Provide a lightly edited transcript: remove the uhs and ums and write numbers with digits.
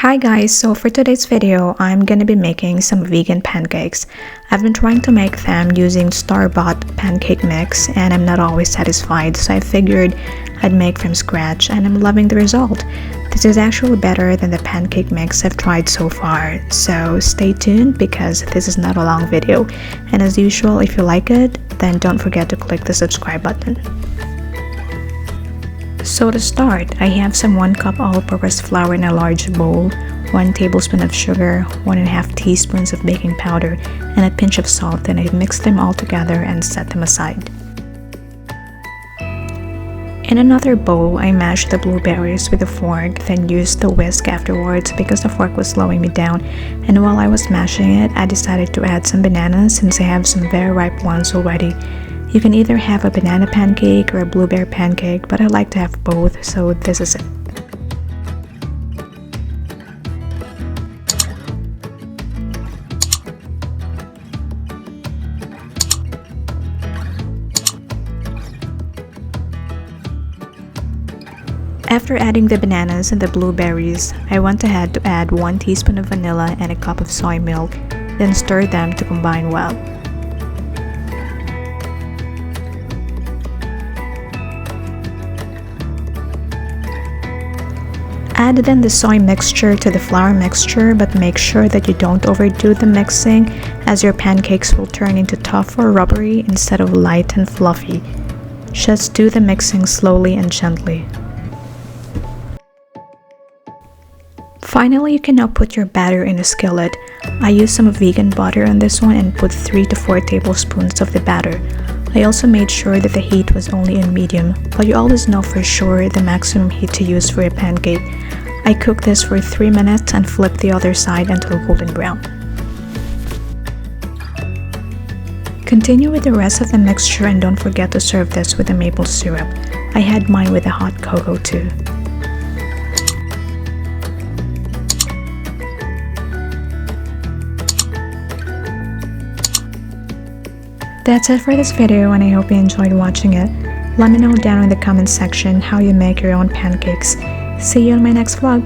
Hi guys, so for today's video, I'm gonna be making some vegan pancakes. I've been trying to make them using store-bought pancake mix and I'm not always satisfied, so I figured I'd make from scratch and I'm loving the result. This is actually better than the pancake mix I've tried so far, so stay tuned because this is not a long video. And as usual, if you like it, then don't forget to click the subscribe button. So to start, I have some 1 cup all-purpose flour in a large bowl, 1 tablespoon of sugar, 1.5 teaspoons of baking powder, and a pinch of salt, and I mix them all together and set them aside. In another bowl, I mashed the blueberries with a fork, then used the whisk afterwards because the fork was slowing me down, and while I was mashing it, I decided to add some bananas since I have some very ripe ones already. You can either have a banana pancake or a blueberry pancake, but I like to have both, so this is it. After adding the bananas and the blueberries, I went ahead to add 1 teaspoon of vanilla and a cup of soy milk, then stir them to combine well. Add then the soy mixture to the flour mixture, but make sure that you don't overdo the mixing as your pancakes will turn into tough or rubbery instead of light and fluffy. Just do the mixing slowly and gently. Finally, you can now put your batter in a skillet. I used some vegan butter on this one and put 3 to 4 tablespoons of the batter. I also made sure that the heat was only in medium, but you always know for sure the maximum heat to use for a pancake. I cooked this for 3 minutes and flipped the other side until golden brown. Continue with the rest of the mixture and don't forget to serve this with the maple syrup. I had mine with the hot cocoa too. That's it for this video and I hope you enjoyed watching it. Let me know down in the comment section how you make your own pancakes. See you in my next vlog.